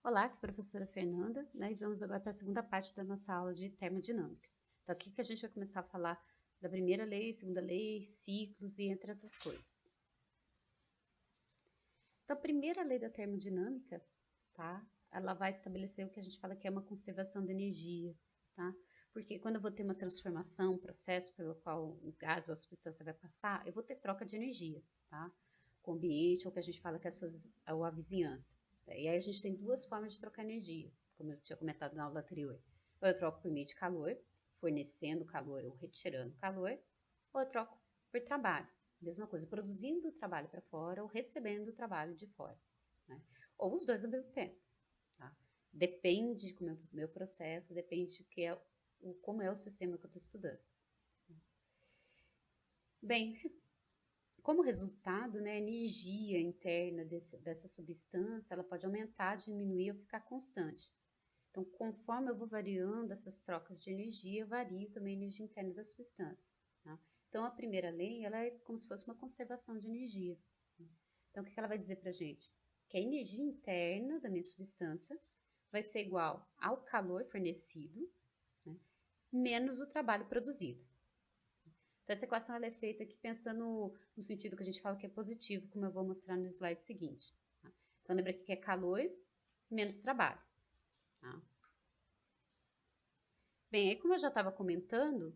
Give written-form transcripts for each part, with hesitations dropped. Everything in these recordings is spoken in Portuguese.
Olá, aqui é a professora Fernanda, né? E vamos agora para a segunda parte da nossa aula de termodinâmica. Então, aqui que a gente vai começar a falar da primeira lei, segunda lei, ciclos e entre outras coisas. Então, a primeira lei da termodinâmica, tá? Ela vai estabelecer o que a gente fala que é uma conservação de energia, tá? Porque quando eu vou ter uma transformação, um processo pelo qual o gás ou a substância vai passar, eu vou ter troca de energia, tá? Com o ambiente, ou o que a gente fala que é a vizinhança. E aí a gente tem duas formas de trocar energia, como eu tinha comentado na aula anterior. Ou eu troco por meio de calor, fornecendo calor ou retirando calor, ou eu troco por trabalho. Mesma coisa, produzindo o trabalho para fora ou recebendo o trabalho de fora. Né? Ou os dois ao mesmo tempo. Tá? Depende de como é o meu processo, depende de que é como é o sistema que eu estou estudando. Bem, como resultado, né, a energia interna dessa substância ela pode aumentar, diminuir ou ficar constante. Então, conforme eu vou variando essas trocas de energia, varia também a energia interna da substância. Tá? Então, a primeira lei ela é como se fosse uma conservação de energia. Então, o que ela vai dizer para a gente? Que a energia interna da minha substância vai ser igual ao calor fornecido, né, menos o trabalho produzido. Então, essa equação ela é feita aqui pensando no sentido que a gente fala que é positivo, como eu vou mostrar no slide seguinte. Tá? Então, lembra que é calor menos trabalho. Tá? Bem, aí como eu já estava comentando,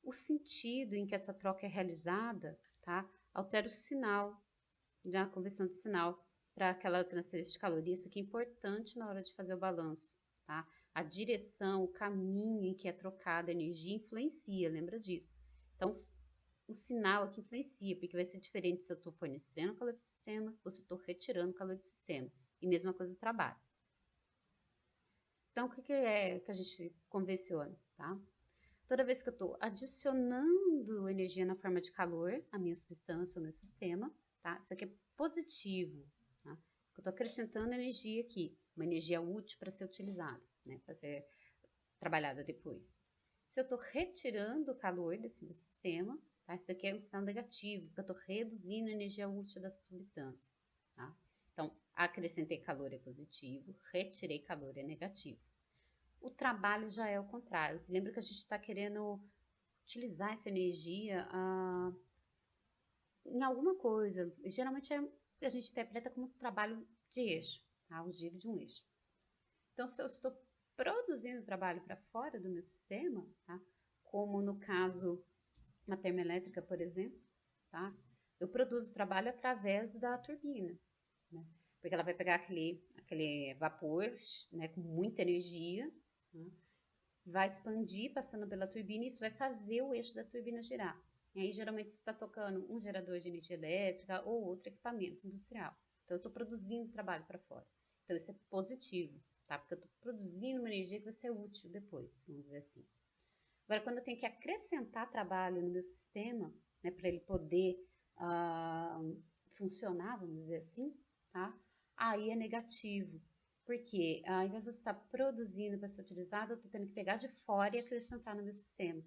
o sentido em que essa troca é realizada, tá, altera o sinal da conversão de sinal para aquela transferência de calor. Isso aqui é importante na hora de fazer o balanço, tá? A direção, o caminho em que é trocada a energia influencia, lembra disso. Então, o sinal aqui influencia, porque vai ser diferente se eu estou fornecendo calor para o sistema ou se eu estou retirando calor do sistema. E mesma coisa o trabalho. Então, o que é que a gente convenciona, tá? Toda vez que eu estou adicionando energia na forma de calor à minha substância, ao meu sistema, tá? Isso aqui é positivo, tá? Eu estou acrescentando energia aqui, uma energia útil para ser utilizada, né? Para ser trabalhada depois. Se eu estou retirando o calor desse meu sistema, tá? Isso aqui é um sinal negativo, porque eu estou reduzindo a energia útil dessa substância, tá? Então, acrescentei calor é positivo, retirei calor é negativo. O trabalho já é o contrário. Lembra que a gente está querendo utilizar essa energia em alguma coisa. Geralmente a gente interpreta como trabalho de eixo, tá? O giro de um eixo. Então, se eu estou produzindo trabalho para fora do meu sistema, tá? Como no caso uma termoelétrica, por exemplo, tá? Eu produzo trabalho através da turbina, né? Porque ela vai pegar aquele vapor, né, com muita energia, né? Vai expandir passando pela turbina e isso vai fazer o eixo da turbina girar. E aí, geralmente, você está tocando um gerador de energia elétrica ou outro equipamento industrial. Então, eu estou produzindo trabalho para fora. Então, isso é positivo, tá? Porque eu estou produzindo uma energia que vai ser útil depois, vamos dizer assim. Agora, quando eu tenho que acrescentar trabalho no meu sistema, né, para ele poder funcionar, vamos dizer assim, tá? Aí é negativo. Porque ao invés de eu estar produzindo para ser utilizado, eu estou tendo que pegar de fora e acrescentar no meu sistema.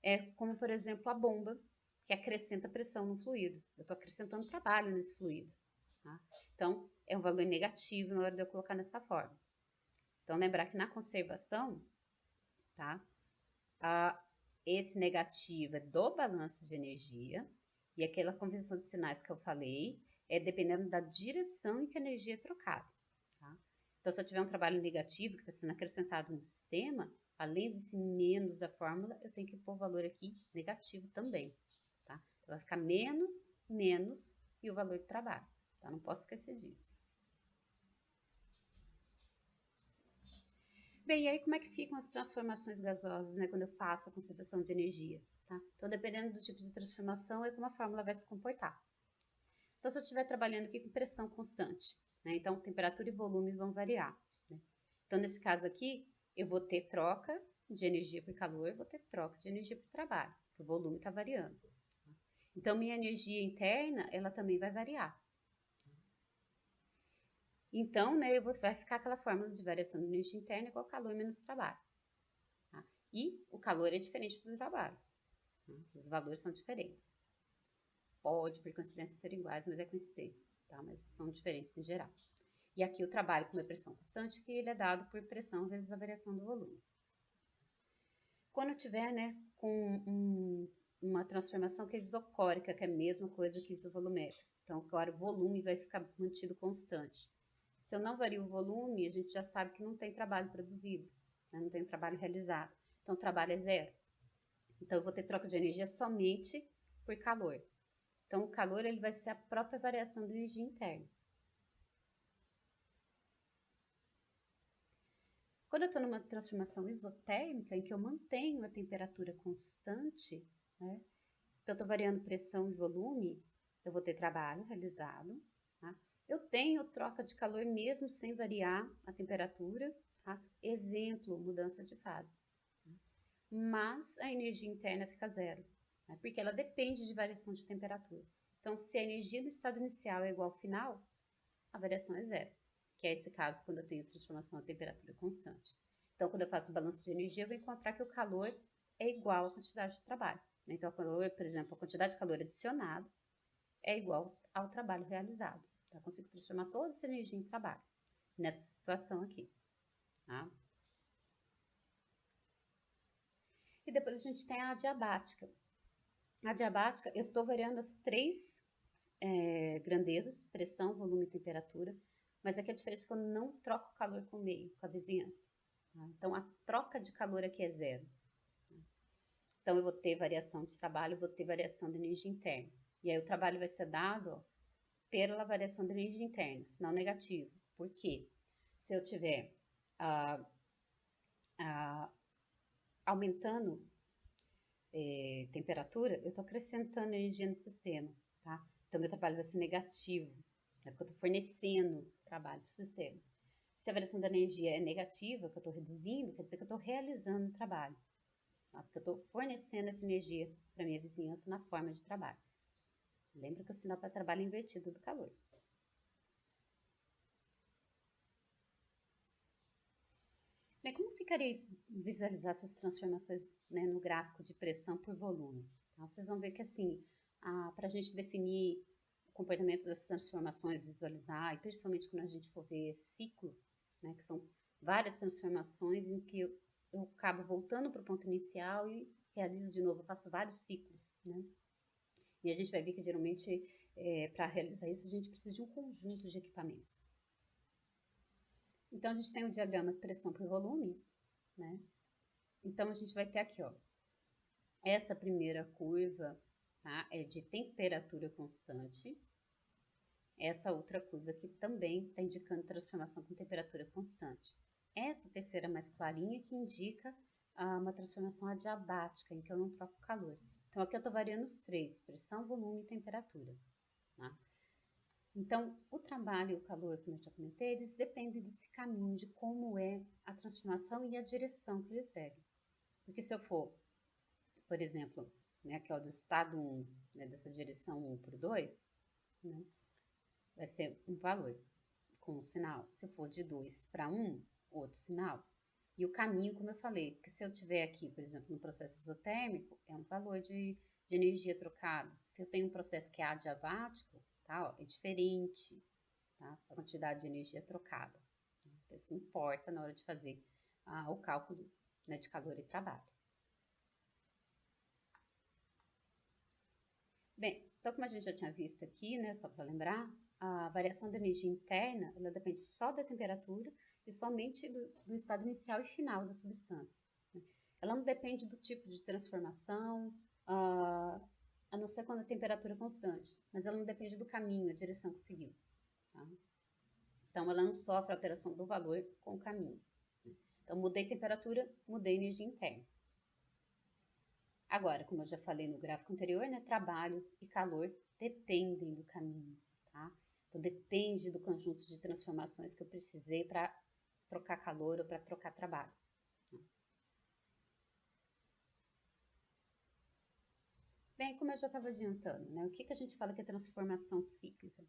É como, por exemplo, a bomba, que acrescenta pressão no fluido. Eu estou acrescentando trabalho nesse fluido. Tá? Então, é um valor negativo na hora de eu colocar nessa forma. Então, lembrar que na conservação, tá? Esse negativo é do balanço de energia, e aquela convenção de sinais que eu falei é dependendo da direção em que a energia é trocada. Tá? Então, se eu tiver um trabalho negativo que está sendo acrescentado no sistema, além desse menos a fórmula, eu tenho que pôr o valor aqui negativo também. Tá? Então, vai ficar menos, menos e o valor do trabalho. Tá? Não posso esquecer disso. Bem, e aí como é que ficam as transformações gasosas, né, quando eu faço a conservação de energia? Tá? Então, dependendo do tipo de transformação, é como a fórmula vai se comportar. Então, se eu estiver trabalhando aqui com pressão constante, né, então temperatura e volume vão variar. Né? Então, nesse caso aqui, eu vou ter troca de energia por calor, vou ter troca de energia por trabalho, porque o volume está variando. Então, minha energia interna, ela também vai variar. Então, né, vai ficar aquela fórmula de variação de energia interna igual calor menos trabalho. Tá? E o calor é diferente do trabalho. Tá? Os valores são diferentes. Pode, por coincidência, ser iguais, mas é coincidência. Tá? Mas são diferentes em geral. E aqui eu trabalho com uma pressão constante, que ele é dado por pressão vezes a variação do volume. Quando eu tiver, né, com uma transformação que é isocórica, que é a mesma coisa que isovolumétrica, então agora o volume vai ficar mantido constante. Se eu não vario o volume, a gente já sabe que não tem trabalho produzido, né, não tem trabalho realizado. Então o trabalho é zero. Então eu vou ter troca de energia somente por calor. Então o calor ele vai ser a própria variação da energia interna. Quando eu estou numa transformação isotérmica, em que eu mantenho a temperatura constante, né? Então eu estou variando pressão e volume, eu vou ter trabalho realizado, tá? Eu tenho troca de calor mesmo sem variar a temperatura, tá? Exemplo, mudança de fase. Tá? Mas a energia interna fica zero, né? Porque ela depende de variação de temperatura. Então, se a energia do estado inicial é igual ao final, a variação é zero, que é esse caso quando eu tenho transformação a temperatura constante. Então, quando eu faço o balanço de energia, eu vou encontrar que o calor é igual à quantidade de trabalho. Então, por exemplo, a quantidade de calor adicionado é igual ao trabalho realizado. Então, eu consigo transformar toda essa energia em trabalho, nessa situação aqui. Tá? E depois a gente tem a adiabática. A adiabática, eu estou variando as três grandezas, pressão, volume e temperatura, mas aqui a diferença é que eu não troco calor com o meio, com a vizinhança. Tá? Então, a troca de calor aqui é zero. Então, eu vou ter variação de trabalho, vou ter variação de energia interna. E aí, o trabalho vai ser dado pela variação de energia interna, sinal negativo. Por quê? Se eu tiver aumentando temperatura, eu estou acrescentando energia no sistema, tá? Então, meu trabalho vai ser negativo, né? Porque eu estou fornecendo trabalho para o sistema. Se a variação da energia é negativa, que eu estou reduzindo, quer dizer que eu estou realizando o trabalho. Tá? Porque eu estou fornecendo essa energia para a minha vizinhança na forma de trabalho. Lembra que o sinal para trabalho é invertido do calor. Bem, como ficaria isso, visualizar essas transformações, né, no gráfico de pressão por volume? Tá? Vocês vão ver que assim, para a gente definir o comportamento dessas transformações, visualizar, e principalmente quando a gente for ver ciclo, né, que são várias transformações em que eu acabo voltando para o ponto inicial e realizo de novo, eu faço vários ciclos, né? E a gente vai ver que geralmente, para realizar isso, a gente precisa de um conjunto de equipamentos. Então, a gente tem o diagrama de pressão por volume, né? Então, a gente vai ter aqui, ó, essa primeira curva, tá? É de temperatura constante. Essa outra curva aqui também está indicando transformação com temperatura constante. Essa terceira mais clarinha que indica uma transformação adiabática, em que eu não troco calor. Então, aqui eu estou variando os três, pressão, volume e temperatura. Tá? Então, o trabalho e o calor, como eu já comentei, eles dependem desse caminho, de como é a transformação e a direção que ele segue. Porque se eu for, por exemplo, né, aqui ó, do estado 1, né, dessa direção 1 por 2, né, vai ser um valor com um sinal. Se eu for de 2 para 1, outro sinal. E o caminho, como eu falei, porque se eu tiver aqui, por exemplo, no processo isotérmico, é um valor de energia trocado. Se eu tenho um processo que é adiabático, tá, ó, é diferente, tá, a quantidade de energia trocada. Então, isso importa na hora de fazer o cálculo, né, de calor e trabalho. Bem, então como a gente já tinha visto aqui, né, só para lembrar, a variação da energia interna, ela depende só da temperatura e somente do estado inicial e final da substância. Né? Ela não depende do tipo de transformação, a não ser quando a temperatura é constante, mas ela não depende do caminho, a direção que seguiu. Tá? Então, ela não sofre alteração do valor com o caminho. Né? Então, mudei temperatura, mudei energia interna. Agora, como eu já falei no gráfico anterior, né, trabalho e calor dependem do caminho, tá? Então, depende do conjunto de transformações que eu precisei para trocar calor ou para trocar trabalho. Bem, como eu já estava adiantando, né, o que a gente fala que é transformação cíclica?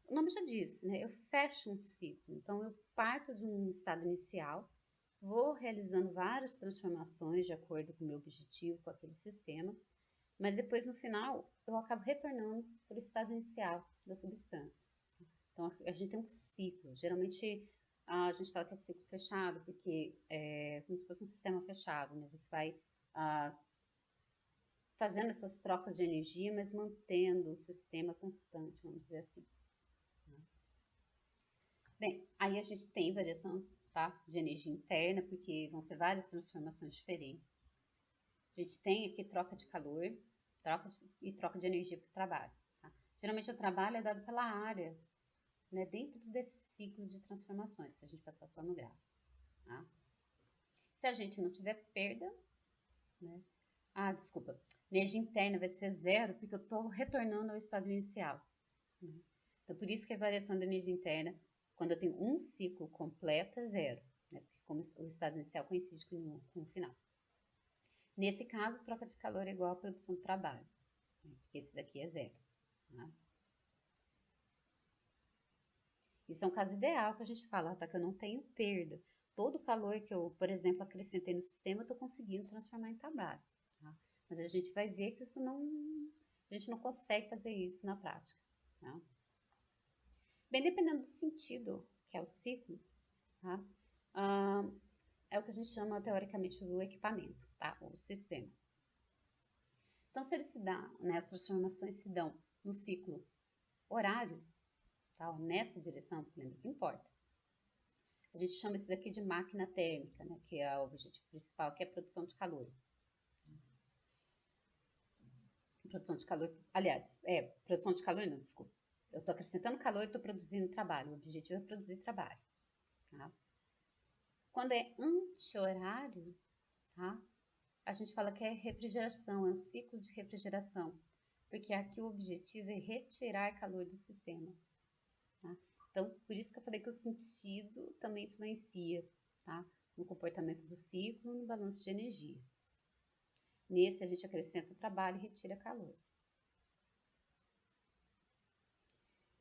O nome já diz, né, eu fecho um ciclo. Então, eu parto de um estado inicial, vou realizando várias transformações de acordo com o meu objetivo, com aquele sistema, mas depois, no final, eu acabo retornando para o estado inicial da substância. Então, a gente tem um ciclo. Geralmente, a gente fala que é ciclo fechado, porque é como se fosse um sistema fechado, né? Você vai fazendo essas trocas de energia, mas mantendo o sistema constante, vamos dizer assim. Bem, aí a gente tem variação, tá, de energia interna, porque vão ser várias transformações diferentes. A gente tem aqui troca de calor e troca de energia para o trabalho. Tá? Geralmente o trabalho é dado pela área, né, dentro desse ciclo de transformações, se a gente passar só no gráfico. Tá? Se a gente não tiver perda, né, desculpa, energia interna vai ser zero, porque eu estou retornando ao estado inicial. Né? Então, por isso que a variação da energia interna, quando eu tenho um ciclo completo, é zero, né? Porque como o estado inicial coincide com o final. Nesse caso, troca de calor é igual à produção de trabalho, né? Porque esse daqui é zero. Tá? Isso é um caso ideal que a gente fala, tá? Que eu não tenho perda. Todo o calor que eu, por exemplo, acrescentei no sistema, eu estou conseguindo transformar em trabalho. Tá? Mas a gente vai ver que isso não, a gente não consegue fazer isso na prática. Tá? Bem, dependendo do sentido, que é o ciclo, tá? É o que a gente chama, teoricamente, do equipamento, tá? O sistema. Então, se ele se dá, né, as transformações se dão no ciclo horário, tá? Nessa direção, lembra que importa. A gente chama isso daqui de máquina térmica, né? Que é o objetivo principal, que é a produção de calor. Produção de calor, aliás, produção de calor não, desculpa. Eu estou acrescentando calor e estou produzindo trabalho. O objetivo é produzir trabalho. Tá? Quando é anti-horário, tá? A gente fala que é refrigeração, é um ciclo de refrigeração. Porque aqui o objetivo é retirar calor do sistema. Tá? Então, por isso que eu falei que o sentido também influencia, tá? No comportamento do ciclo, no balanço de energia. Nesse, a gente acrescenta trabalho e retira calor.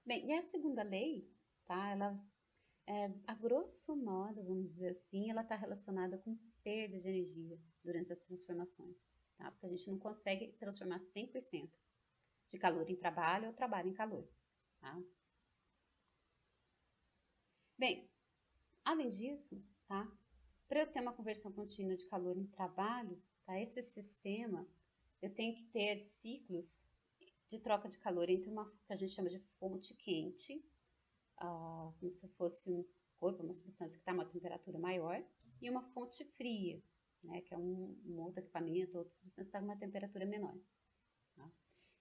Bem, e a segunda lei, tá? Ela, a grosso modo, vamos dizer assim, ela está relacionada com perda de energia durante as transformações, tá? Porque a gente não consegue transformar 100% de calor em trabalho ou trabalho em calor, tá? Bem, além disso, tá? Para eu ter uma conversão contínua de calor em trabalho, tá? Esse sistema, eu tenho que ter ciclos de troca de calor entre uma que a gente chama de fonte quente, como se fosse um corpo, uma substância que está a uma temperatura maior, e uma fonte fria, né? Que é um outro equipamento, outra substância que está a uma temperatura menor. Tá?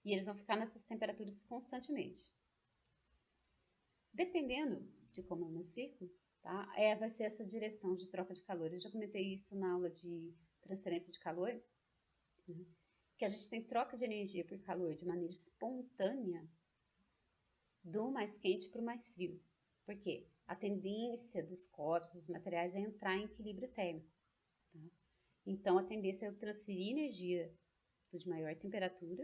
E eles vão ficar nessas temperaturas constantemente. Dependendo de como é o meu ciclo, tá? Vai ser essa direção de troca de calor. Eu já comentei isso na aula de transferência de calor, né? Que a gente tem troca de energia por calor de maneira espontânea do mais quente para o mais frio. Por quê? A tendência dos corpos, dos materiais, é entrar em equilíbrio térmico. Tá? Então, a tendência é eu transferir energia do de maior temperatura,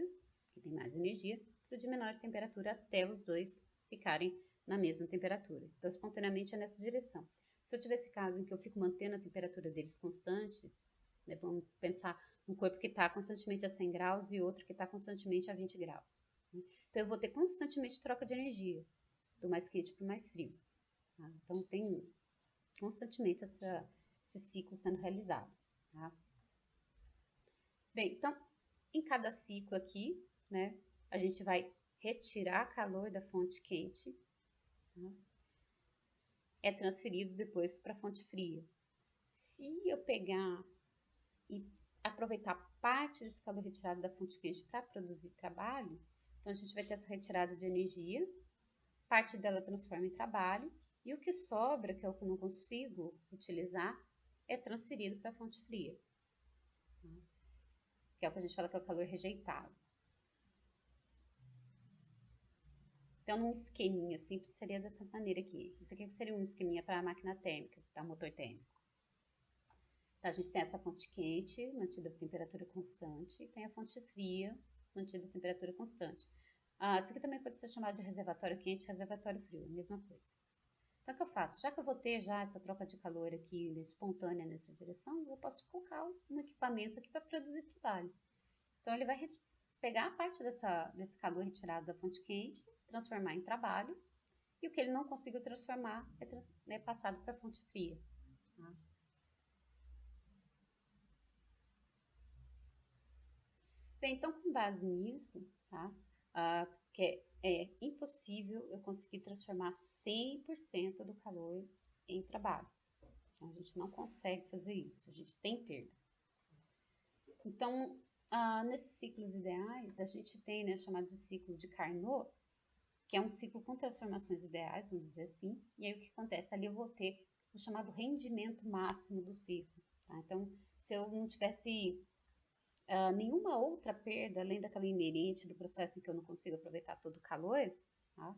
que tem mais energia, para o de menor temperatura, até os dois ficarem na mesma temperatura. Então, espontaneamente é nessa direção. Se eu tiver esse caso em que eu fico mantendo a temperatura deles constantes, né, vamos pensar um corpo que está constantemente a 100 graus e outro que está constantemente a 20 graus. Né? Então, eu vou ter constantemente troca de energia, do mais quente para o mais frio. Tá? Então, tem constantemente esse ciclo sendo realizado. Tá? Bem, então, em cada ciclo aqui, né, a gente vai retirar calor da fonte quente, tá? É transferido depois para a fonte fria. Se eu pegar e aproveitar parte desse calor retirado da fonte quente para produzir trabalho, então a gente vai ter essa retirada de energia, parte dela transforma em trabalho, e o que sobra, que é o que eu não consigo utilizar, é transferido para a fonte fria, tá? Que é o que a gente fala que é o calor rejeitado. Então, num esqueminha simples, seria dessa maneira aqui. Isso aqui seria um esqueminha para a máquina térmica, para motor térmico. Então, a gente tem essa fonte quente, mantida a temperatura constante, e tem a fonte fria, mantida a temperatura constante. Isso aqui também pode ser chamado de reservatório quente e reservatório frio, a mesma coisa. Então, o que eu faço? Já que eu vou ter já essa troca de calor aqui espontânea nessa direção, eu posso colocar um equipamento aqui para produzir trabalho. Então, ele vai pegar a parte desse calor retirado da fonte quente, transformar em trabalho, e o que ele não conseguiu transformar é passado para a fonte fria. Tá? Bem, então, com base nisso, tá? Que é impossível eu conseguir transformar 100% do calor em trabalho. Então, a gente não consegue fazer isso, a gente tem perda. Então, nesses ciclos ideais, a gente tem, né, chamado de ciclo de Carnot, que é um ciclo com transformações ideais, vamos dizer assim, e aí o que acontece? Ali eu vou ter o chamado rendimento máximo do ciclo. Tá? Então, se eu não tivesse nenhuma outra perda, além daquela inerente do processo em que eu não consigo aproveitar todo o calor, tá?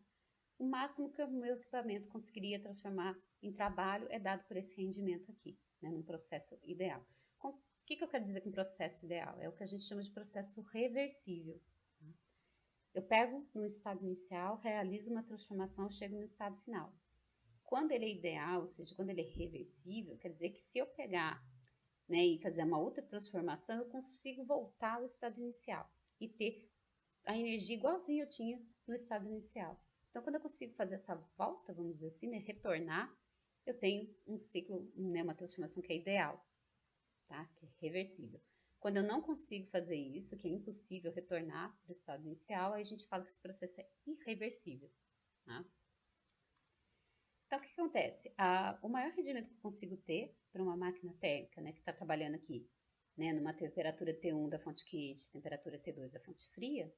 O máximo que o meu equipamento conseguiria transformar em trabalho é dado por esse rendimento aqui, né, num processo ideal. O que eu quero dizer com processo ideal? É o que a gente chama de processo reversível. Tá? Eu pego no estado inicial, realizo uma transformação, chego no estado final. Quando ele é ideal, ou seja, quando ele é reversível, quer dizer que se eu pegar, né, e fazer uma outra transformação, eu consigo voltar ao estado inicial e ter a energia igualzinha eu tinha no estado inicial. Então, quando eu consigo fazer essa volta, vamos dizer assim, né, retornar, eu tenho um ciclo, né, uma transformação que é ideal, tá? Que é reversível. Quando eu não consigo fazer isso, que é impossível retornar para o estado inicial, aí a gente fala que esse processo é irreversível, tá? Então, o que acontece? O maior rendimento que eu consigo ter para uma máquina térmica, né, que está trabalhando aqui, né, numa temperatura T1 da fonte quente, temperatura T2 da fonte fria,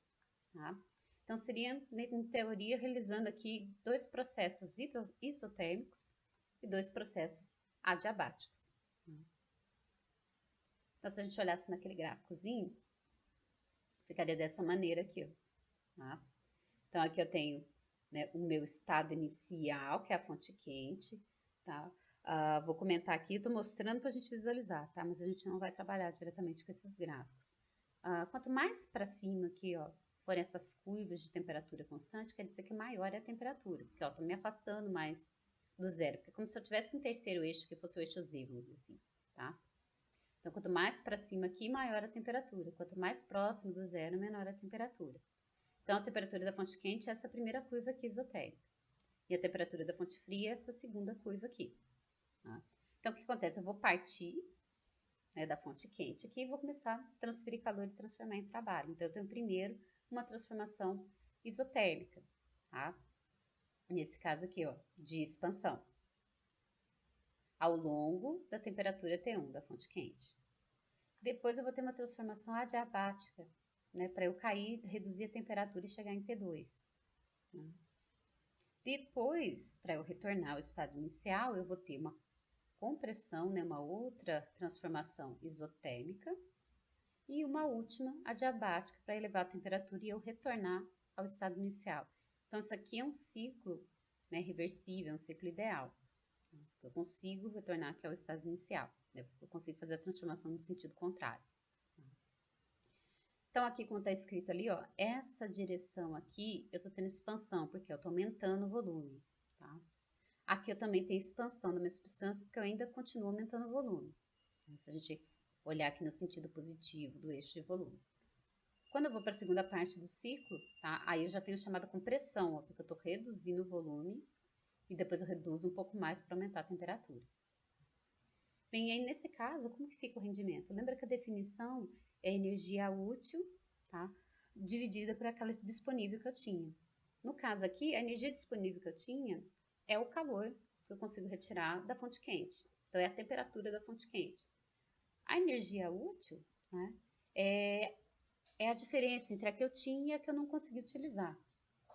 tá? Então, seria, em teoria, realizando aqui dois processos isotérmicos e dois processos adiabáticos. Então, se a gente olhasse naquele gráficozinho, ficaria dessa maneira aqui, ó, tá? Então, aqui eu tenho, né, o meu estado inicial, que é a fonte quente, tá? Vou comentar aqui, estou mostrando para a gente visualizar, tá? Mas a gente não vai trabalhar diretamente com esses gráficos. Quanto mais para cima aqui, ó, forem essas curvas de temperatura constante, quer dizer que maior é a temperatura, porque ó, estou me afastando mais do zero, porque é como se eu tivesse um terceiro eixo, que fosse o eixo Z, vamos dizer assim, tá? Então, quanto mais para cima aqui, maior a temperatura. Quanto mais próximo do zero, menor a temperatura. Então, a temperatura da fonte quente é essa primeira curva aqui isotérmica. E a temperatura da fonte fria é essa segunda curva aqui. Tá? Então, o que acontece? Eu vou partir, né, da fonte quente aqui e vou começar a transferir calor e transformar em trabalho. Então, eu tenho primeiro uma transformação isotérmica, tá? Nesse caso aqui, ó, de expansão, ao longo da temperatura T1 da fonte quente. Depois eu vou ter uma transformação adiabática, né, para eu cair, reduzir a temperatura e chegar em T2. Né? Depois, para eu retornar ao estado inicial, eu vou ter uma compressão, né, uma outra transformação isotérmica e uma última adiabática para elevar a temperatura e eu retornar ao estado inicial. Então, isso aqui é um ciclo, né, reversível, um ciclo ideal. Eu consigo retornar aqui ao estado inicial, né? Eu consigo fazer a transformação no sentido contrário. Então, aqui como está escrito ali, ó, essa direção aqui, eu estou tendo expansão, porque eu estou aumentando o volume, tá? Aqui eu também tenho expansão da minha substância, porque eu ainda continuo aumentando o volume. Se a gente olhar aqui no sentido positivo do eixo de volume. Quando eu vou para a segunda parte do ciclo, tá? Aí eu já tenho chamada compressão, ó, porque eu estou reduzindo o volume e depois eu reduzo um pouco mais para aumentar a temperatura. Bem, aí nesse caso, como que fica o rendimento? Lembra que a definição é energia útil, tá? Dividida por aquela disponível que eu tinha. No caso aqui, a energia disponível que eu tinha é o calor que eu consigo retirar da fonte quente. Então, é a temperatura da fonte quente. A energia útil, né, é a diferença entre a que eu tinha e a que eu não consegui utilizar.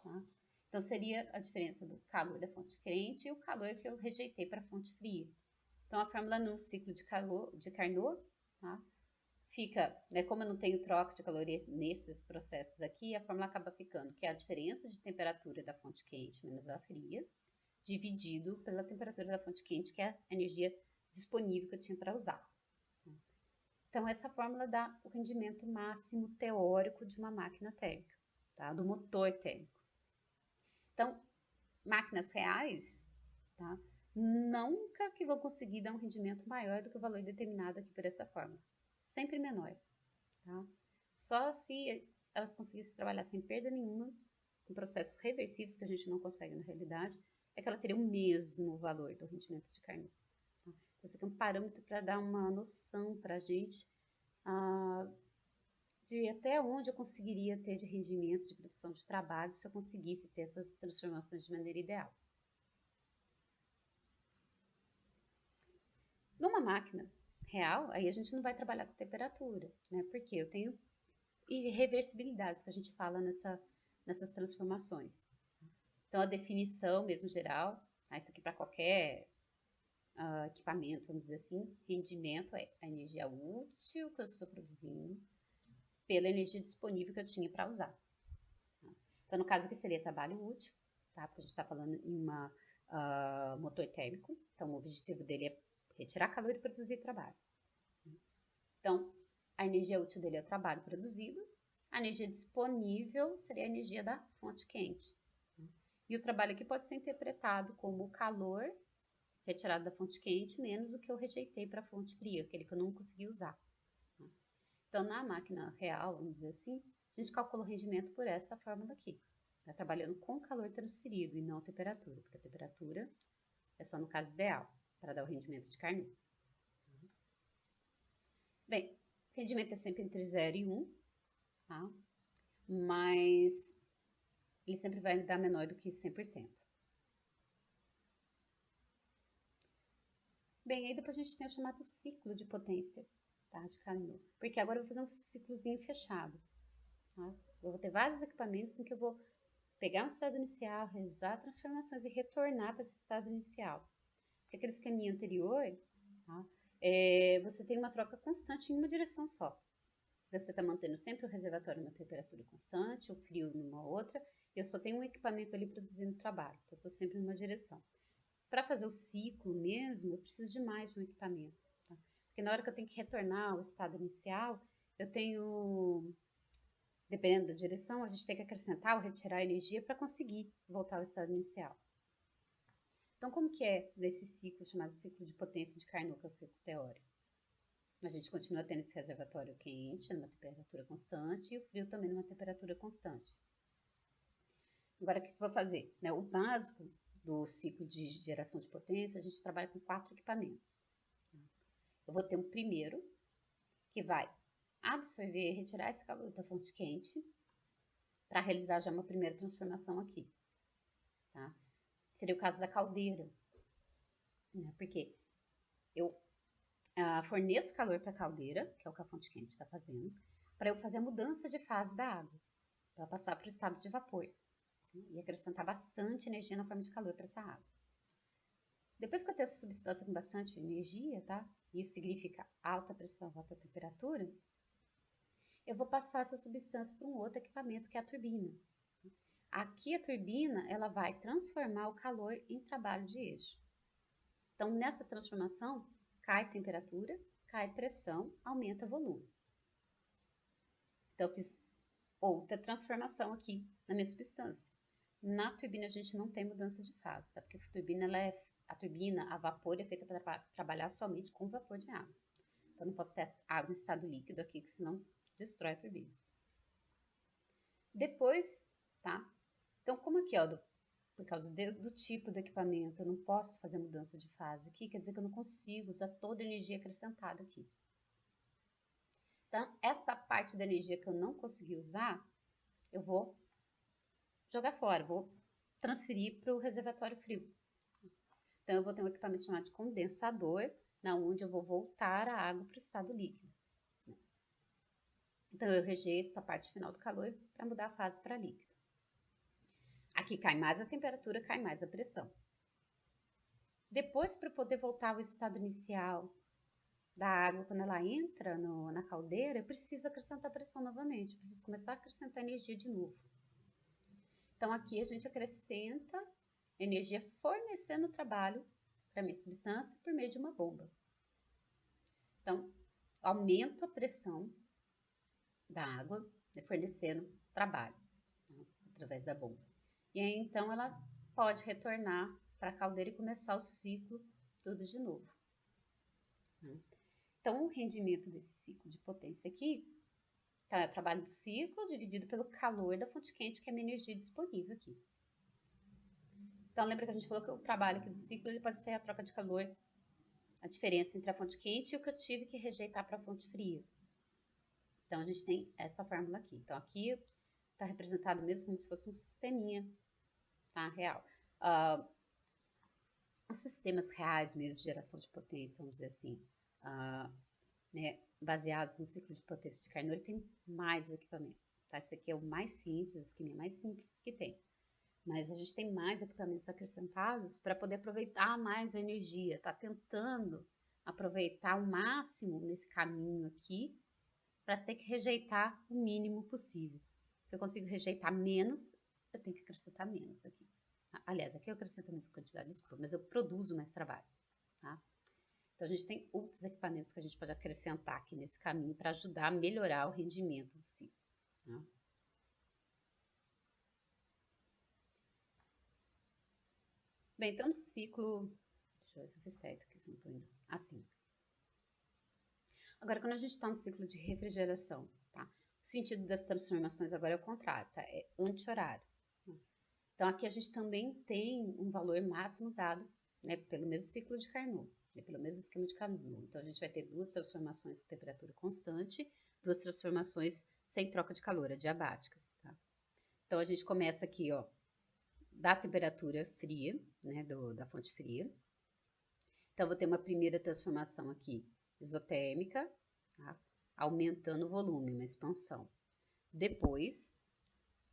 Tá? Então, seria a diferença do calor da fonte quente e o calor que eu rejeitei para a fonte fria. Então, a fórmula no ciclo de Carnot, tá? Fica, né, como eu não tenho troca de calor nesses processos aqui, a fórmula acaba ficando que é a diferença de temperatura da fonte quente menos a fria, dividido pela temperatura da fonte quente, que é a energia disponível que eu tinha para usar. Então, essa fórmula dá o rendimento máximo teórico de uma máquina térmica, tá? Do motor térmico. Então, máquinas reais, tá? Nunca que vão conseguir dar um rendimento maior do que o valor determinado aqui por essa fórmula. Sempre menor, tá? Só se elas conseguissem trabalhar sem perda nenhuma, com processos reversíveis que a gente não consegue na realidade, é que ela teria o mesmo valor do rendimento de Carnot. Tá? Então, esse aqui é um parâmetro para dar uma noção para a gente de até onde eu conseguiria ter de rendimento, de produção de trabalho, se eu conseguisse ter essas transformações de maneira ideal. Numa máquina real, aí a gente não vai trabalhar com temperatura, né? Porque eu tenho irreversibilidades que a gente fala nessas transformações. Então, a definição mesmo geral, isso aqui para qualquer equipamento, vamos dizer assim, rendimento é a energia útil que eu estou produzindo pela energia disponível que eu tinha para usar. Então, no caso aqui seria trabalho útil, tá? Porque a gente está falando em motor térmico, então o objetivo dele é retirar calor e produzir trabalho. Então, a energia útil dele é o trabalho produzido, a energia disponível seria a energia da fonte quente. E o trabalho aqui pode ser interpretado como o calor retirado da fonte quente menos o que eu rejeitei para a fonte fria, aquele que eu não consegui usar. Então, na máquina real, vamos dizer assim, a gente calcula o rendimento por essa fórmula aqui. Tá trabalhando com calor transferido e não a temperatura, porque a temperatura é só no caso ideal, para dar o rendimento de Carnot. Bem, o rendimento é sempre entre 0 e 1, tá? Mas ele sempre vai dar menor do que 100%. Bem, aí depois a gente tem o chamado ciclo de potência, tá, de Carnot. Porque agora eu vou fazer um ciclozinho fechado. Tá? Eu vou ter vários equipamentos em que eu vou pegar um estado inicial, realizar transformações e retornar para esse estado inicial. Porque aquele esqueminha anterior, tá, você tem uma troca constante em uma direção só. Você está mantendo sempre o reservatório numa temperatura constante, o frio numa outra, e eu só tenho um equipamento ali produzindo trabalho, então eu estou sempre numa direção. Para fazer o ciclo mesmo, eu preciso de mais de um equipamento, tá? Porque na hora que eu tenho que retornar ao estado inicial, eu tenho, dependendo da direção, a gente tem que acrescentar ou retirar energia para conseguir voltar ao estado inicial. Então, como que é nesse ciclo chamado ciclo de potência de Carnot, que é o ciclo teórico? A gente continua tendo esse reservatório quente, numa temperatura constante, e o frio também numa temperatura constante. Agora, o que eu vou fazer? O básico do ciclo de geração de potência, a gente trabalha com 4 equipamentos. Eu vou ter um primeiro, que vai absorver e retirar esse calor da fonte quente, para realizar já uma primeira transformação aqui. Tá? Seria o caso da caldeira, né? Porque eu forneço calor para a caldeira, que é o que a fonte quente está fazendo, para eu fazer a mudança de fase da água, para passar para o estado de vapor, e acrescentar bastante energia na forma de calor para essa água. Depois que eu tenho essa substância com bastante energia, tá? Isso significa alta pressão, alta temperatura, eu vou passar essa substância para um outro equipamento, que é a turbina. Aqui a turbina, ela vai transformar o calor em trabalho de eixo. Então, nessa transformação, cai temperatura, cai pressão, aumenta volume. Então, eu fiz outra transformação aqui na minha substância. Na turbina, a gente não tem mudança de fase, tá? Porque a turbina a vapor é feita para trabalhar somente com vapor de água. Então, não posso ter água em estado líquido aqui, que senão destrói a turbina. Depois, tá? Então, como aqui, ó, por causa do tipo do equipamento, eu não posso fazer mudança de fase aqui, quer dizer que eu não consigo usar toda a energia acrescentada aqui. Então, essa parte da energia que eu não consegui usar, eu vou jogar fora, vou transferir para o reservatório frio. Então, eu vou ter um equipamento chamado de condensador, onde eu vou voltar a água para o estado líquido. Então, eu rejeito essa parte final do calor para mudar a fase para líquido. Aqui cai mais a temperatura, cai mais a pressão. Depois, para poder voltar ao estado inicial da água, quando ela entra na caldeira, eu preciso acrescentar pressão novamente, eu preciso começar a acrescentar energia de novo. Então, aqui a gente acrescenta energia fornecendo trabalho para a minha substância por meio de uma bomba. Então, aumento a pressão da água, fornecendo trabalho, né, através da bomba. E aí, então, ela pode retornar para a caldeira e começar o ciclo tudo de novo. Então, o rendimento desse ciclo de potência aqui Então, é o trabalho do ciclo dividido pelo calor da fonte quente, que é a minha energia disponível aqui. Então, lembra que a gente falou que o trabalho aqui do ciclo ele pode ser a troca de calor, a diferença entre a fonte quente e o que eu tive que rejeitar para a fonte fria. Então, a gente tem essa fórmula aqui. Então, aqui está representado mesmo como se fosse um sisteminha, tá? Real. Os sistemas reais mesmo de geração de potência, vamos dizer assim, né, baseados no ciclo de potência de Carnot, tem mais equipamentos, tá? Esse aqui é o mais simples, o esquema mais simples que tem. Mas a gente tem mais equipamentos acrescentados para poder aproveitar mais a energia, tá tentando aproveitar o máximo nesse caminho aqui, para ter que rejeitar o mínimo possível. Se eu consigo rejeitar menos, eu tenho que acrescentar menos aqui. Aliás, aqui eu acrescento a mesma quantidade, desculpa, mas eu produzo mais trabalho, tá? Então, a gente tem outros equipamentos que a gente pode acrescentar aqui nesse caminho para ajudar a melhorar o rendimento do ciclo, tá? Bem, então no ciclo... Deixa eu ver se eu fiz certo aqui, se não estou indo assim. Agora, quando a gente está no ciclo de refrigeração, tá? O sentido das transformações agora é o contrário, tá? É anti-horário. Então, aqui a gente também tem um valor máximo dado, né, pelo mesmo ciclo de Carnot, né, pelo mesmo esquema de Carnot. Então, a gente vai ter duas transformações com temperatura constante, duas transformações sem troca de calor, adiabáticas, tá? Então, a gente começa aqui, ó, da temperatura fria, né, da fonte fria. Então, vou ter uma primeira transformação aqui, isotérmica, tá? Aumentando o volume, uma expansão. Depois,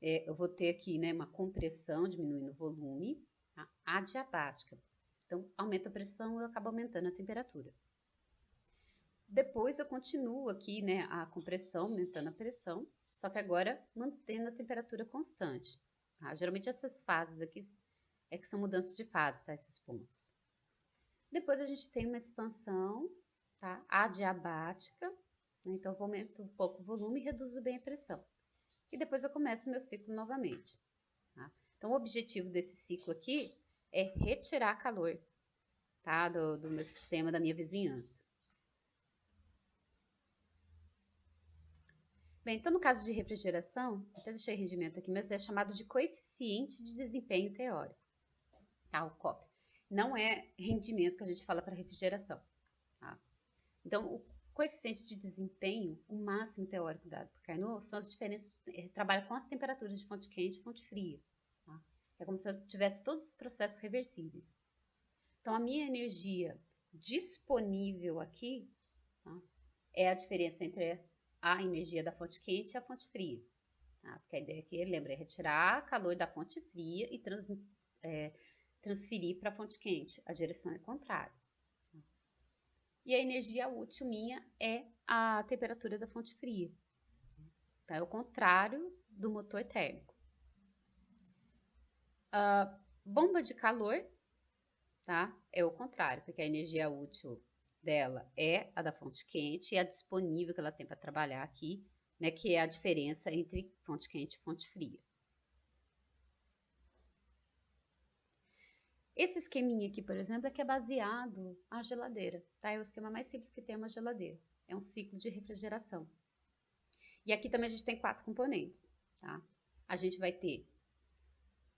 eu vou ter aqui, né, uma compressão, diminuindo o volume, tá? Adiabática. Então, aumenta a pressão e eu acabo aumentando a temperatura. Depois, eu continuo aqui, né, a compressão, aumentando a pressão, só que agora mantendo a temperatura constante. Tá? Geralmente, essas fases aqui que são mudanças de fase, tá? Esses pontos. Depois, a gente tem uma expansão, tá? Adiabática, né? Então, eu aumento um pouco o volume e reduzo bem a pressão. E depois eu começo o meu ciclo novamente. Tá? Então, o objetivo desse ciclo aqui é retirar calor, tá? do meu sistema, da minha vizinhança. Bem, então no caso de refrigeração, até deixei rendimento aqui, mas é chamado de coeficiente de desempenho teórico, tá? O COP. Não é rendimento que a gente fala para refrigeração, tá? Então, o coeficiente de desempenho, o máximo teórico dado por Carnot, são as diferenças, trabalha com as temperaturas de fonte quente e fonte fria, tá? É como se eu tivesse todos os processos reversíveis. Então, a minha energia disponível aqui, tá, é a diferença entre a energia da fonte quente e a fonte fria. Tá? Porque a ideia aqui, lembra, é retirar calor da fonte fria e transferir para a fonte quente. A direção é contrária. Tá? E a energia útil minha é a temperatura da fonte fria. Tá? É o contrário do motor térmico. Bomba de calor, tá? É o contrário, porque a energia útil dela é a da fonte quente e a disponível que ela tem para trabalhar aqui, né, que é a diferença entre fonte quente e fonte fria. Esse esqueminha aqui, por exemplo, é que é baseado na geladeira, tá? É o esquema mais simples que tem uma geladeira. É um ciclo de refrigeração. E aqui também a gente tem 4 componentes, tá? A gente vai ter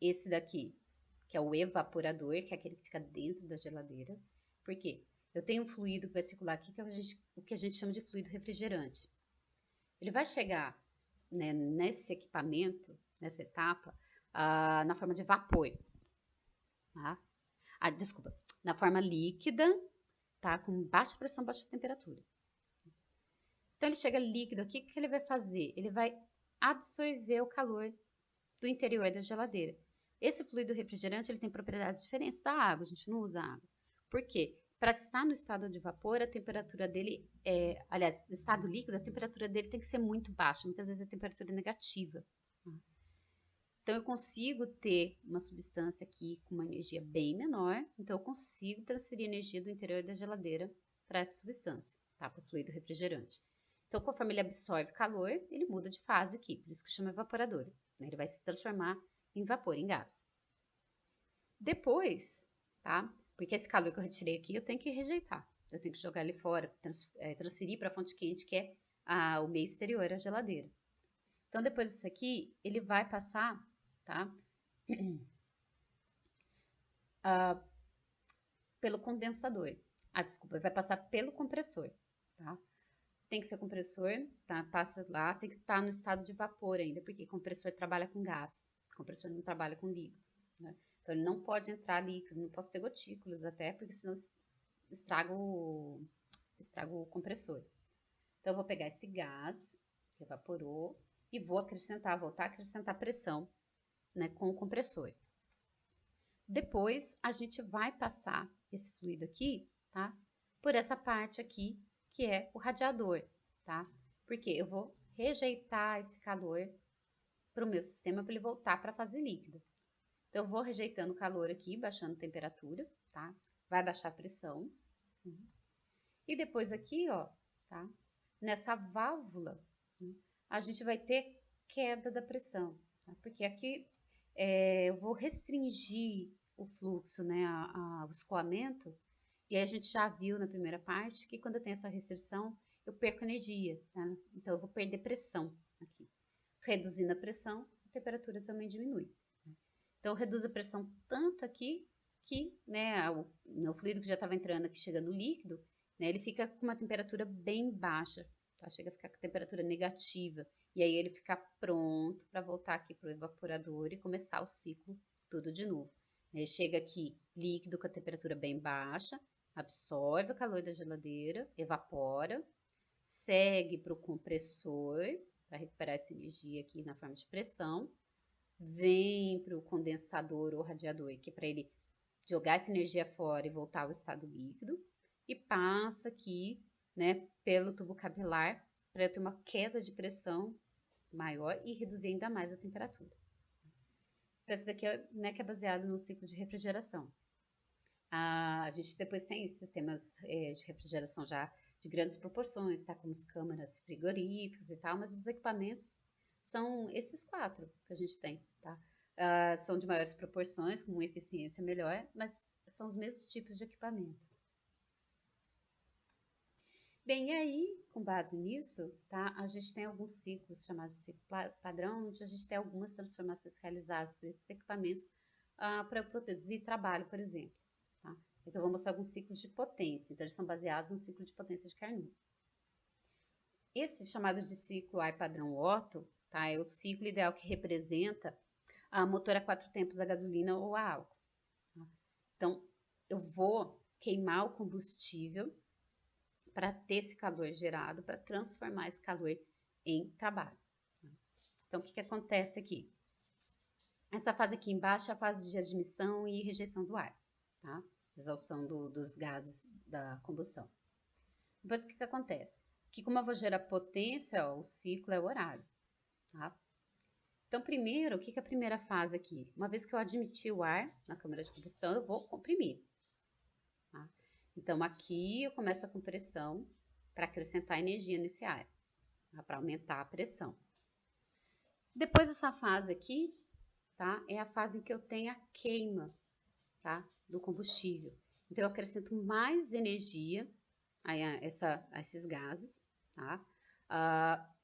esse daqui, que é o evaporador, que é aquele que fica dentro da geladeira. Por quê? Eu tenho um fluido que vai circular aqui, que é o que a gente chama de fluido refrigerante. Ele vai chegar, né, nesse equipamento, nessa etapa, na forma de vapor. Tá? Desculpa, na forma líquida, tá? Com baixa pressão, baixa temperatura. Então, ele chega líquido aqui, o que ele vai fazer? Ele vai absorver o calor do interior da geladeira. Esse fluido refrigerante, ele tem propriedades diferentes da água, a gente não usa água. Por quê? Para estar no estado de vapor, a temperatura dele aliás, no estado líquido, a temperatura dele tem que ser muito baixa, muitas vezes a temperatura é negativa. Então, eu consigo ter uma substância aqui com uma energia bem menor, então eu consigo transferir energia do interior da geladeira para essa substância, tá? Para o fluido refrigerante. Então, conforme ele absorve calor, ele muda de fase aqui, por isso que chama evaporador, né? Ele vai se transformar em vapor, em gás. Depois, tá? Porque esse calor que eu retirei aqui, eu tenho que rejeitar. Eu tenho que jogar ele fora, transferir para a fonte quente, que é o meio exterior, a geladeira. Então, depois disso aqui, ele vai passar, tá? Pelo condensador. Desculpa, vai passar pelo compressor, tá? Tem que ser compressor, tá? Passa lá, tem que estar no estado de vapor ainda, porque compressor trabalha com gás, compressor não trabalha com líquido, né? Então, ele não pode entrar líquido, não posso ter gotículas até, porque senão estraga o compressor. Então, eu vou pegar esse gás que evaporou e vou voltar a acrescentar pressão, né, com o compressor. Depois, a gente vai passar esse fluido aqui, tá? Por essa parte aqui, que é o radiador, tá? Porque eu vou rejeitar esse calor para o meu sistema para ele voltar para a fase líquida. Então, eu vou rejeitando o calor aqui, baixando a temperatura, tá? Vai baixar a pressão. E depois aqui, ó, tá? Nessa válvula, a gente vai ter queda da pressão, tá? Porque aqui eu vou restringir o fluxo, né, o escoamento, e aí a gente já viu na primeira parte que quando eu tenho essa restrição, eu perco energia, tá? Então, eu vou perder pressão aqui. Reduzindo a pressão, a temperatura também diminui. Então, eu reduzo a pressão tanto aqui que, né, o fluido que já estava entrando aqui, chegando no líquido, né, ele fica com uma temperatura bem baixa, tá? Chega a ficar com temperatura negativa. E aí, ele fica pronto para voltar aqui para o evaporador e começar o ciclo tudo de novo. Ele chega aqui líquido com a temperatura bem baixa, absorve o calor da geladeira, evapora, segue para o compressor, para recuperar essa energia aqui na forma de pressão, vem para o condensador ou radiador, que é para ele jogar essa energia fora e voltar ao estado líquido, e passa aqui, né, pelo tubo capilar, para eu ter uma queda de pressão maior e reduzir ainda mais a temperatura. Então, esse daqui né, que é baseado no ciclo de refrigeração. A gente depois tem sistemas de refrigeração já de grandes proporções, tá? Como as câmaras frigoríficas e tal, mas os equipamentos são esses 4 que a gente tem, tá? São de maiores proporções, com uma eficiência melhor, mas são os mesmos tipos de equipamento. Bem, e aí, com base nisso, tá? A gente tem alguns ciclos chamados de ciclo padrão, onde a gente tem algumas transformações realizadas por esses equipamentos para produzir trabalho, por exemplo. Tá? Então, eu vou mostrar alguns ciclos de potência. Então, eles são baseados no ciclo de potência de Carnot. Esse chamado de ciclo ar padrão Otto, tá? É o ciclo ideal que representa a motor a 4 tempos a gasolina ou a álcool. Tá? Então, eu vou queimar o combustível para ter esse calor gerado, para transformar esse calor em trabalho. Então, o que acontece aqui? Essa fase aqui embaixo é a fase de admissão e rejeição do ar, tá? Exaustão dos gases da combustão. Depois, o que acontece? Que como eu vou gerar potência, ó, o ciclo é o horário, tá? Então, primeiro, o que é a primeira fase aqui? Uma vez que eu admiti o ar na câmara de combustão, eu vou comprimir, tá? Então, aqui eu começo a compressão para acrescentar energia nesse ar, tá? Para aumentar a pressão. Depois dessa fase aqui, tá? É a fase em que eu tenho a queima, tá? Do combustível. Então, eu acrescento mais energia a esses gases, tá?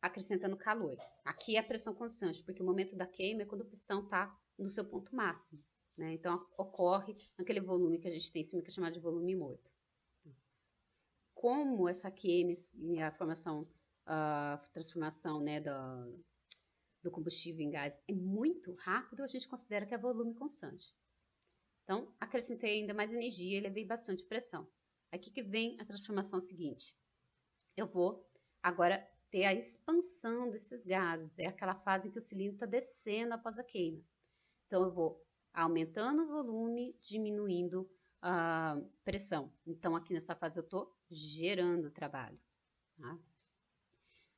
Acrescentando calor. Aqui é a pressão constante, porque o momento da queima é quando o pistão está no seu ponto máximo, né? Então, ocorre naquele volume que a gente tem em cima, que é chamado de volume morto. Como essa queima e a transformação, né, do combustível em gás é muito rápido, a gente considera que é volume constante. Então, acrescentei ainda mais energia e levei bastante pressão. Aqui que vem a transformação seguinte. Eu vou agora ter a expansão desses gases. É aquela fase em que o cilindro está descendo após a queima. Então, eu vou aumentando o volume, diminuindo a pressão. Então, aqui nessa fase eu estou gerando trabalho. Tá?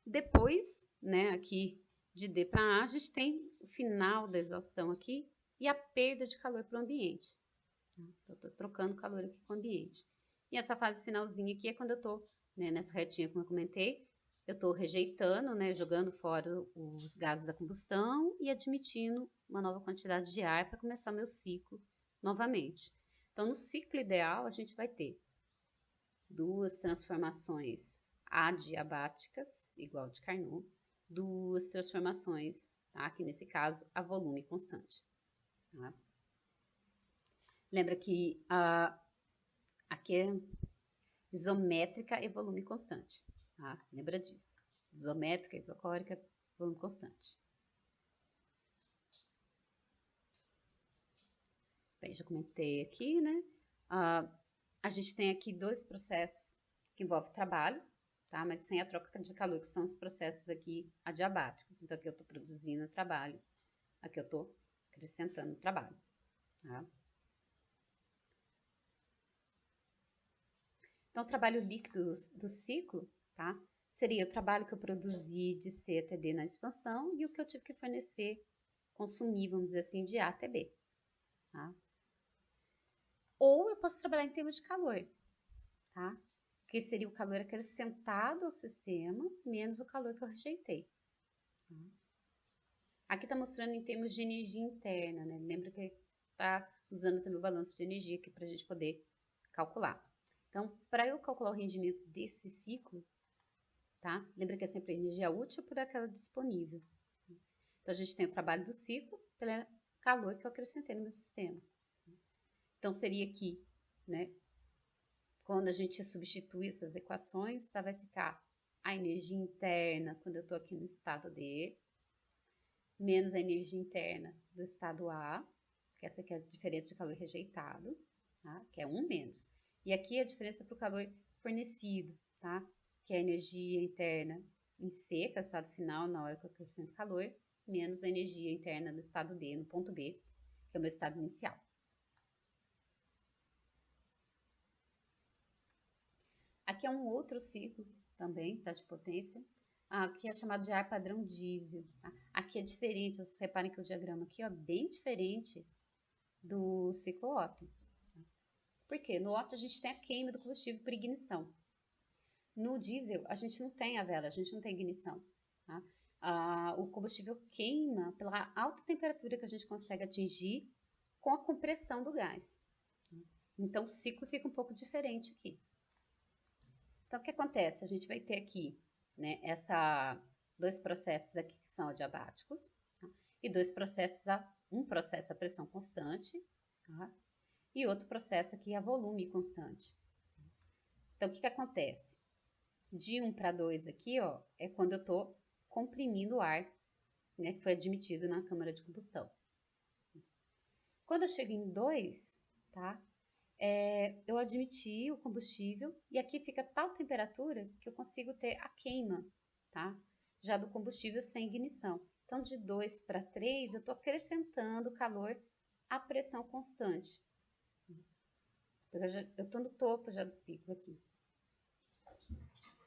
Depois, né, aqui de D para A, a gente tem o final da exaustão aqui e a perda de calor para o ambiente. Então, eu estou trocando calor aqui com o ambiente. E essa fase finalzinha aqui é quando eu estou, né, nessa retinha, como eu comentei, eu estou rejeitando, né, jogando fora os gases da combustão e admitindo uma nova quantidade de ar para começar meu ciclo novamente. Então, no ciclo ideal, a gente vai ter 2 transformações adiabáticas, igual de Carnot, duas transformações, tá? Que nesse caso, a volume constante. Tá? Lembra que aqui é isométrica e volume constante. Tá? Lembra disso. Isométrica, isocórica, volume constante. Bem, já comentei aqui, né? A gente tem aqui dois processos que envolvem trabalho, tá? Mas sem a troca de calor, que são os processos aqui adiabáticos. Então, aqui eu estou produzindo trabalho, aqui eu estou acrescentando trabalho, tá? Então, o trabalho líquido do ciclo, tá? Seria o trabalho que eu produzi de C até D na expansão e o que eu tive que fornecer, consumir, vamos dizer assim, de A até B, tá? Ou eu posso trabalhar em termos de calor, tá? Que seria o calor acrescentado ao sistema, menos o calor que eu rejeitei. Tá? Aqui está mostrando em termos de energia interna, né? Lembra que está usando também o balanço de energia aqui para a gente poder calcular. Então, para eu calcular o rendimento desse ciclo, tá? Lembra que é sempre a energia útil por aquela disponível. Então, a gente tem o trabalho do ciclo pelo calor que eu acrescentei no meu sistema. Então, seria aqui, né? Quando a gente substitui essas equações, tá? Vai ficar a energia interna, quando eu estou aqui no estado D, menos a energia interna do estado A, que essa aqui é a diferença de calor rejeitado, tá? Que é 1 menos. E aqui a diferença para o calor fornecido, tá? Que é a energia interna em C, que é o estado final, na hora que eu acrescento calor, menos a energia interna do estado D, no ponto B, que é o meu estado inicial. Aqui é um outro ciclo também, tá, de potência, que é chamado de ar padrão diesel. Tá? Aqui é diferente, vocês reparem que o diagrama aqui é bem diferente do ciclo Otto. Tá? Por quê? No Otto a gente tem a queima do combustível por ignição. No diesel a gente não tem a vela, a gente não tem ignição. Tá? O combustível queima pela alta temperatura que a gente consegue atingir com a compressão do gás. Então o ciclo fica um pouco diferente aqui. Então, o que acontece? A gente vai ter aqui, né, dois processos aqui que são adiabáticos, tá? E dois processos, um processo a pressão constante, tá? E outro processo aqui a volume constante. Então, o que acontece? De 1 para 2 aqui, ó, é quando eu estou comprimindo o ar, né, que foi admitido na câmara de combustão. Quando eu chego em 2, tá? Eu admiti o combustível e aqui fica tal temperatura que eu consigo ter a queima, tá? Já do combustível sem ignição. Então, de 2 para 3, eu estou acrescentando calor à pressão constante. Eu estou no topo já do ciclo aqui.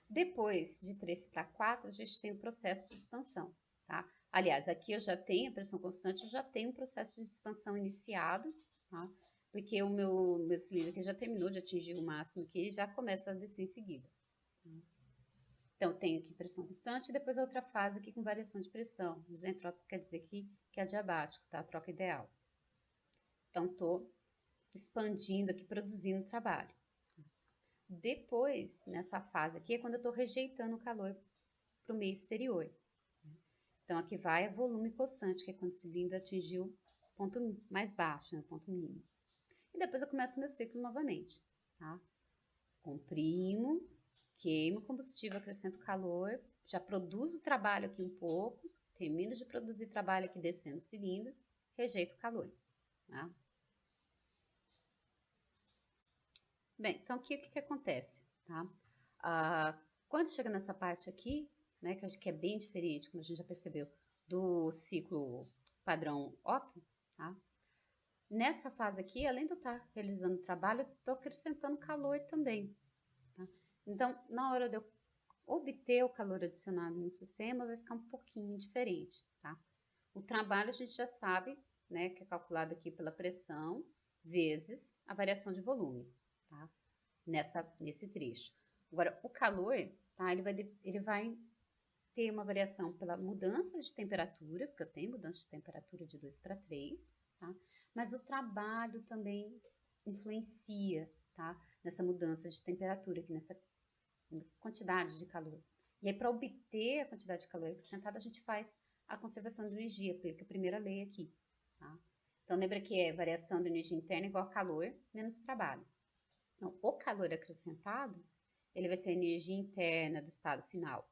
Depois, de 3 para 4, a gente tem o processo de expansão, tá? Aliás, aqui eu já tenho a pressão constante, eu já tenho um processo de expansão iniciado, tá? Porque o meu cilindro aqui já terminou de atingir o máximo aqui e já começa a descer em seguida. Então, tenho aqui pressão constante e depois a outra fase aqui com variação de pressão. Isentrópico quer dizer que é adiabático, tá? A troca ideal. Então, estou expandindo aqui, produzindo trabalho. Depois, nessa fase aqui, é quando eu estou rejeitando o calor para o meio exterior. Então, aqui vai a volume constante, que é quando o cilindro atingiu o ponto mais baixo, né? O ponto mínimo. E depois eu começo o meu ciclo novamente, tá? Comprimo, queimo o combustível, acrescento calor, já produzo trabalho aqui um pouco, termino de produzir trabalho aqui descendo o cilindro, rejeito o calor, tá? Bem, então aqui o que acontece, tá? Quando chega nessa parte aqui, né, que eu acho que é bem diferente, como a gente já percebeu, do ciclo padrão Otto, tá? Nessa fase aqui, além de eu estar realizando trabalho, eu estou acrescentando calor também. Tá? Então, na hora de eu obter o calor adicionado no sistema, vai ficar um pouquinho diferente. Tá? O trabalho a gente já sabe, né, que é calculado aqui pela pressão vezes a variação de volume, tá? Nesse trecho. Agora, o calor, tá? Ele vai ter uma variação pela mudança de temperatura, porque eu tenho mudança de temperatura de 2 para 3, tá? Mas o trabalho também influencia, tá? Nessa mudança de temperatura, aqui nessa quantidade de calor. E aí, para obter a quantidade de calor acrescentada, a gente faz a conservação de energia, aplica a primeira lei aqui, tá? Então, lembra que é variação da energia interna igual a calor menos trabalho. Então, o calor acrescentado, ele vai ser a energia interna do estado final,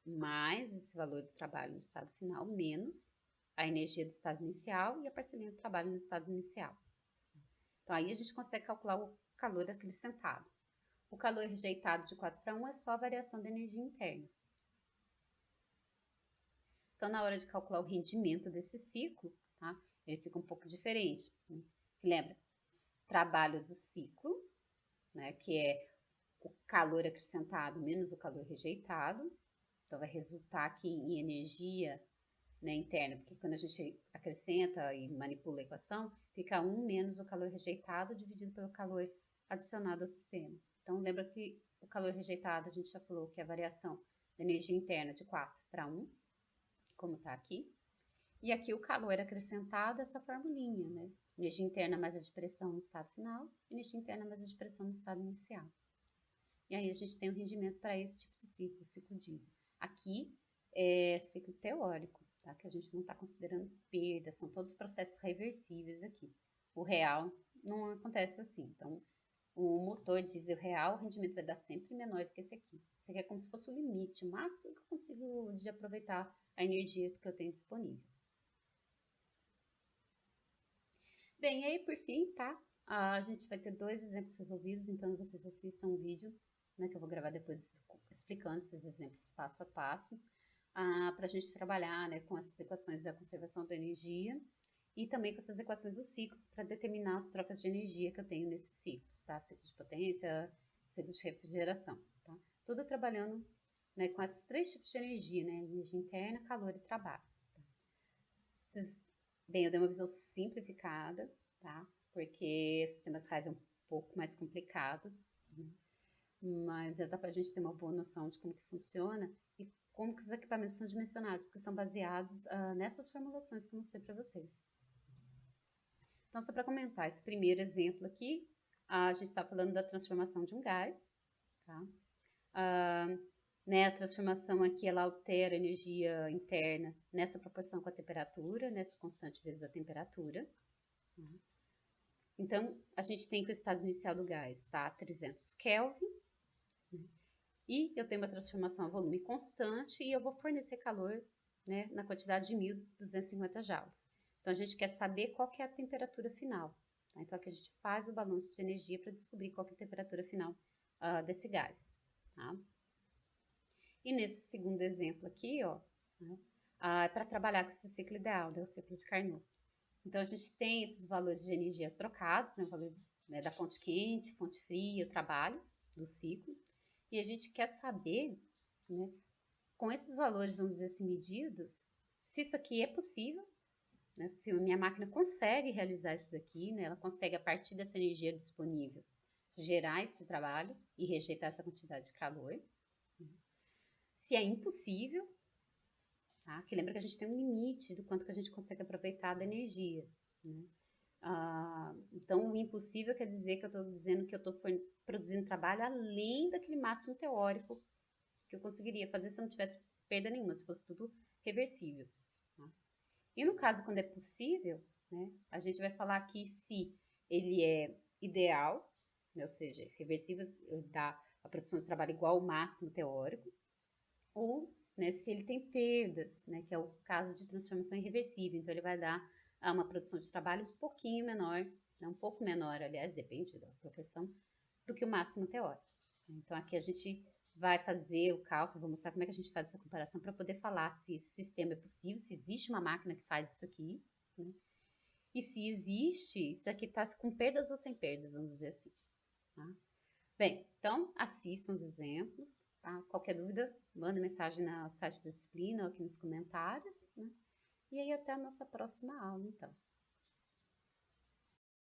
mais esse valor do trabalho no estado final, menos a energia do estado inicial e a parcelinha do trabalho no estado inicial. Então, aí a gente consegue calcular o calor acrescentado. O calor rejeitado de 4 para 1 é só a variação da energia interna. Então, na hora de calcular o rendimento desse ciclo, tá? Ele fica um pouco diferente. Né? Lembra? Trabalho do ciclo, né? Que é o calor acrescentado menos o calor rejeitado. Então, vai resultar aqui em energia, né, interna, porque quando a gente acrescenta e manipula a equação, fica 1 menos o calor rejeitado dividido pelo calor adicionado ao sistema. Então, lembra que o calor rejeitado, a gente já falou que é a variação da energia interna de 4 para 1, como está aqui. E aqui o calor acrescentado, essa formulinha, né? Energia interna mais a de pressão no estado final, energia interna mais a de pressão no estado inicial. E aí a gente tem o rendimento para esse tipo de ciclo, ciclo diesel. Aqui é ciclo teórico, tá? Que a gente não está considerando perda, são todos processos reversíveis aqui. O real não acontece assim. Então, o motor diesel real, o rendimento vai dar sempre menor do que esse aqui. Esse aqui é como se fosse o limite, o máximo que eu consigo de aproveitar a energia que eu tenho disponível. Bem, e aí por fim, tá? A gente vai ter 2 exemplos resolvidos, então vocês assistam o vídeo, né, que eu vou gravar depois explicando esses exemplos passo a passo, para a gente trabalhar, né, com essas equações da conservação da energia e também com essas equações dos ciclos para determinar as trocas de energia que eu tenho nesses ciclos, tá? Ciclo de potência, ciclo de refrigeração, tá? Tudo trabalhando, né, com esses 3 tipos de energia, né? Energia interna, calor e trabalho. Tá? Bem, eu dei uma visão simplificada, tá? Porque sistemas reais é um pouco mais complicado, né? Mas já dá para a gente ter uma boa noção de como que funciona e como que os equipamentos são dimensionados, porque são baseados nessas formulações que eu mostrei para vocês. Então, só para comentar, esse primeiro exemplo aqui, a gente está falando da transformação de um gás, tá? Né, a transformação aqui, ela altera a energia interna nessa proporção com a temperatura, nessa constante vezes a temperatura. Tá? Então, a gente tem que o estado inicial do gás está a 300 Kelvin, né? E eu tenho uma transformação a volume constante e eu vou fornecer calor, né, na quantidade de 1.250 joules. Então, a gente quer saber qual que é a temperatura final. Tá? Então, aqui a gente faz o balanço de energia para descobrir qual que é a temperatura final desse gás. Tá? E nesse segundo exemplo aqui, ó, né, para trabalhar com esse ciclo ideal, né, o ciclo de Carnot. Então, a gente tem esses valores de energia trocados, né, o valor, né, da fonte quente, fonte fria, o trabalho do ciclo. E a gente quer saber, né, com esses valores, vamos dizer assim, medidos, se isso aqui é possível, né, se a minha máquina consegue realizar isso daqui, né, ela consegue, a partir dessa energia disponível, gerar esse trabalho e rejeitar essa quantidade de calor. Se é impossível, tá? Que lembra que a gente tem um limite do quanto que a gente consegue aproveitar da energia, né? Então, o impossível quer dizer que eu estou dizendo que eu estou produzindo trabalho além daquele máximo teórico que eu conseguiria fazer se eu não tivesse perda nenhuma, se fosse tudo reversível. Tá? E no caso, quando é possível, né, a gente vai falar aqui se ele é ideal, né, ou seja, reversível, dá a produção de trabalho igual ao máximo teórico, ou, né, se ele tem perdas, né, que é o caso de transformação irreversível, então ele vai dar uma produção de trabalho um pouquinho menor, né, um pouco menor, aliás, depende da proporção, do que o máximo teórico. Então aqui a gente vai fazer o cálculo, vou mostrar como é que a gente faz essa comparação para poder falar se esse sistema é possível, se existe uma máquina que faz isso aqui, né, e se existe, isso aqui está com perdas ou sem perdas, vamos dizer assim. Tá? Bem, então assistam os exemplos. Tá? Qualquer dúvida, manda mensagem no site da disciplina ou aqui nos comentários. Né? E aí até a nossa próxima aula, então.